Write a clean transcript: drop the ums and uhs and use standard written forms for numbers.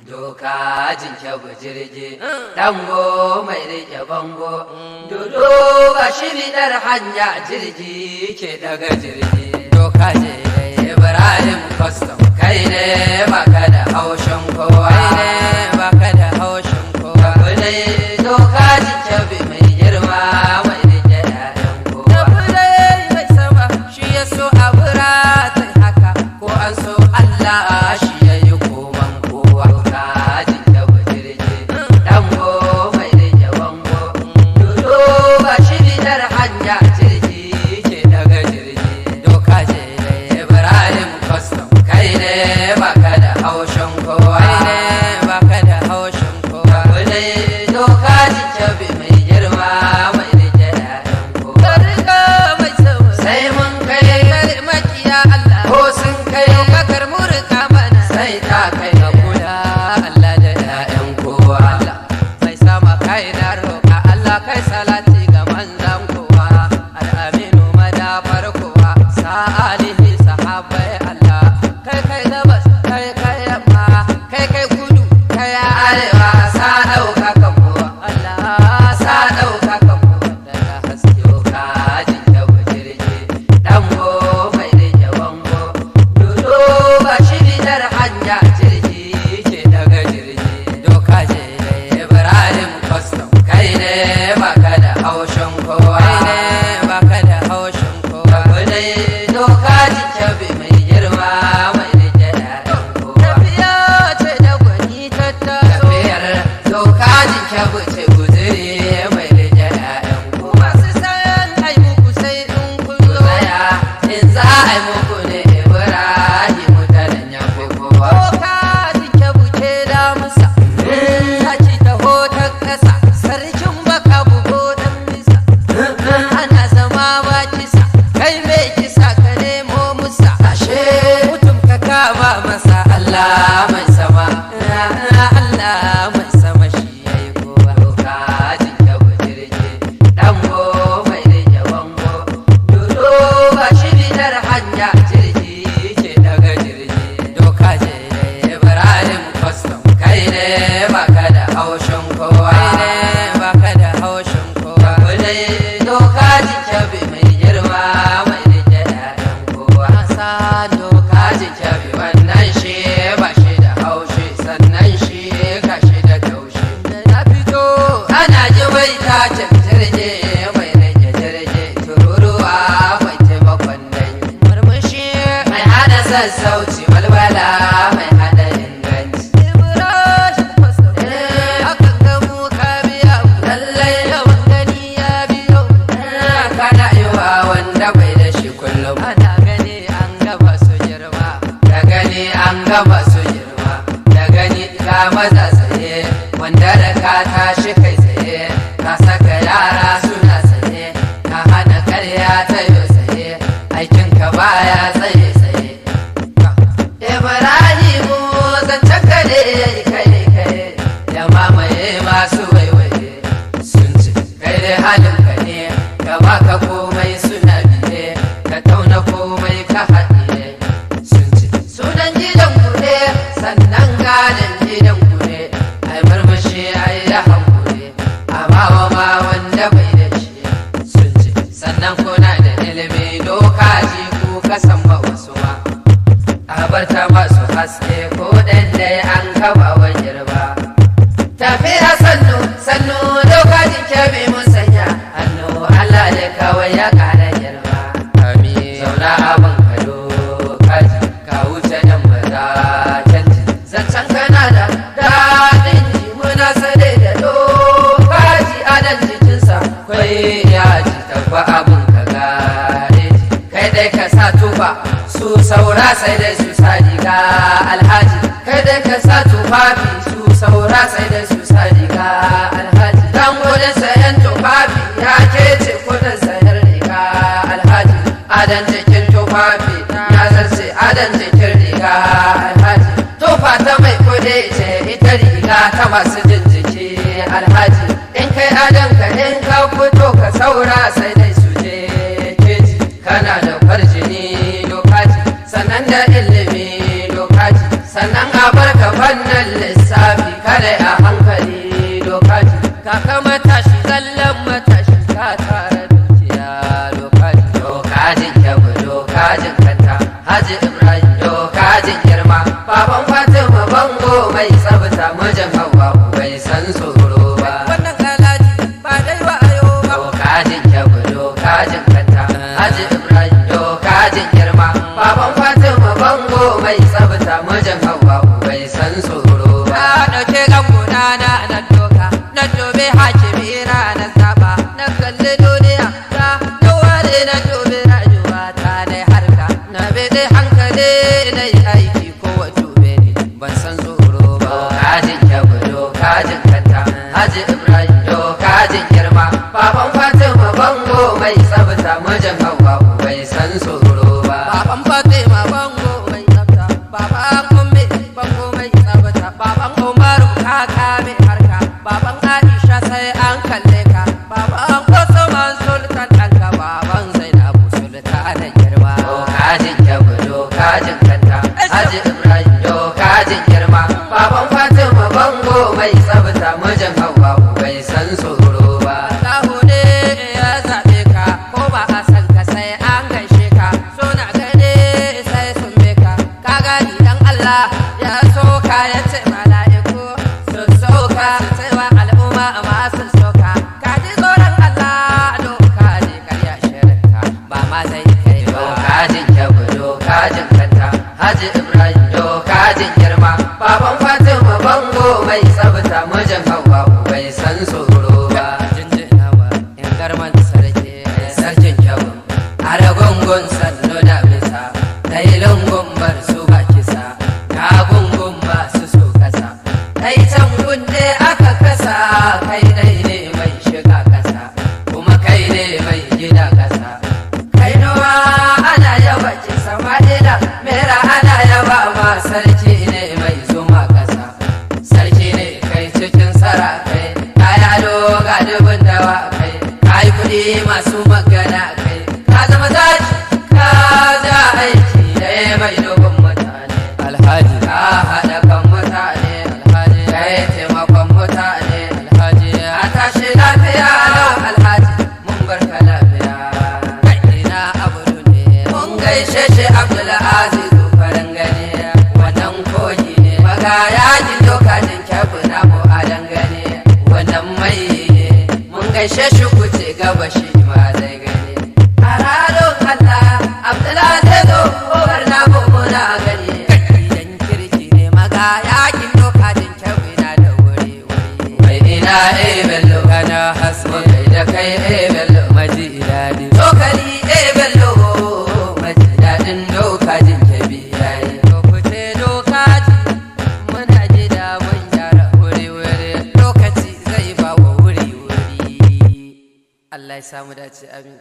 doka jinke bujirje dango mai rike bango dodo ba shi bidar hanya jirgi ke daga jirgi doka je Ibrahim custom kai ne baka da haushin kowa kai ne baka da haushin kowa kune doka jinke bi mai girma mai rike yayan kowa kune mai sama shi ya so abura sai haka ko an so Allah shi yayi koman kowa doka jinke bujirje dango mai rike bango dodo ba shi bidar hanya jirgi ke daga jirgi doka je Ibrahim custom kai ne baka da haushin kowa kai ne baka da haushin kowa kune doka jinke bi mai girma mai rike yayan kowa riga mai sama sai mun kai makiya Allah ko sun kai kakar murka mana sai ta kai ga kula Allah da yayan kowa Allah mai sama kai na roƙa Allah kai salati ga manzan kowa al-aminu madafar kowa sa'alihi sahabbai Allah kai kai gabas kai kai yamma kai kai kudu kai arewa sa dauka kan kowa Allah sa dauka kan kowa daga haske doka jinke bujirje dango mai rike bango dodo ba shi bidar hanya jirgi ke daga jirgi doka je Ibrahim custom kai ne baka da haushin kowa kai ne baka da haushin kowa kune doka jinke bi mai girma mai rike yayan kowa tafiya ce da gwani tattaso tafiyar doka jinke buce guzuri mai rike yayan kowa masu sayan ai muku sai in kun zo tsaya in za a yi muku ne Ibrahim mutanen ya fi kowa doka jinke buce da musa ta ci taho ta kasa sarkin baka bugo dan bisa ana zama ba kisa kai mai kisa ka nemo musa ashe mutum ka kama masa Allah mai sama Allah mai sama shi yayi kowa doka jinke bujirje dango mai rike bango dodo ba shi bidar hanya jirgi ke daga jirgi doka je Ibrahim custom kai ne baka da haushin kowa kai ne baka da haushin kowa kune doka jinke bi mai girma mai rike yayan kowa sa doka jinke bi wannan shi ba shi da haushi sannan shi ka shi da taushi da na fito ana ji wai ta jirje mai rike jirje tururuwa mai taimakon dangi murmushi mai hana sassauci walwala mai hana inganci Ibrahim custom akan ga mu ka biya lallai yawan gani ya biyo kana yiwa wanda bai da shi kullum ana gani an gaba su girma da gani an gaba su girma da gani ka maza tsaye wanda da ka tashi kai tsaye ka saka yara suna tsaye ka hana karya ta yo tsaye aikinka baya tsaye tsaye Ibrahimu zancen ka ne kai kai ya mamaye masu waiwaye sun ce kai dai halin ka ne ka baka komai suna biye ka tauna komai ka haɗiye sun ce sunan gidan ku ne sannan gadon gidan ku ne ai murmushi ai da hankuri amma wa ma wanda bai da shi sun ce sannan kuna da ilimi doka ji ku kasan ba wasu ma abarta masu haske ko dan dai an kaba wa girba tafiya sannu sannu doka jinke bi musanya hannu Allah ne kawai ya kara girma amin zauna abin ka doka ji ka wuce nan maza canji zancen kana da daɗin ji muna sane da doka ji adan jikinsa kwai ya ji tabba abin ka gare ji kai dai ka sa tuba su saura sai dai su sa riga alhaji kai dai ka sa tufafi su saura sai dai su sa riga alhaji dan gudun sayan tufafi ya kece kudin sayar riga alhaji adan jikin tufafi ya zarce adan jikin riga alhaji tufa ta mai kudi ce ita riga ta masu jin jiki alhaji in kai adan ka in ka fito ka saura sai dai su je keji kana da farjini dokaji sannan da ilimi dokaji sannan a barka fannin lissafi baban Fatima bango mai tsabta mijin Hauwa bai san tsoro ba. Lahu ne ya zaɓe ka ko ba a san ka sai an gaishe ka, so na gane sai sun be ka. Ka gani dan Allah ya so ka ya ce mala'iku su sauka su ce wa al'umma masu soka. Ka ji tsoron Allah doka ne karya shirinka ba ma zai kai ba. Dokajin kyabu dokajin kanta Haji Ibrahim dokajin girma baban Fatima bango mai tsabta mijin Hauwa bai san tsoro ba. Jinjinawa in garman sarki sarkin kyabu aragungun sannu da bisa dai lungun bar su ba kisa na gungun masu so kasa dai can gunde aka kasa kai dai ne mai shiga kasa kuma kai ne mai gida kasa kai nawa ana yaba ki samadina mera ana yaba ma sarki ne mai zuma kasa sarki ne kai cikin sarakai kaya doga dubin dawa kai kai kudi masu magana kai ka zama zaki ka ja aiki ne mai dubin mutane alhaji ka haɗa kan mutane alhaji kai taimakon mutane alhaji a tashi lafiya alhaji mun barka lafiya kai ina abu ne mun gaishe shi Abdulaziz farin gani wannan kogi ne maga yakin dokajin kyabu na mu a dangane wannan mai ne mun gaishe shi kuce gaba shi ma zai gani a ranar Allah Abdulaziz kogar na mu muna gani idan kirki ne maga yakin dokajin kyabu na da wuri wuri mai ina bello kana hasbe da kai bello maji idadi tokali bello maji dadin dokajin kyabi yayi lokuta dokaji muna gida mun gyara wuri wuri lokaci zai ba wa wuri wuri Allah ya samu dace amin.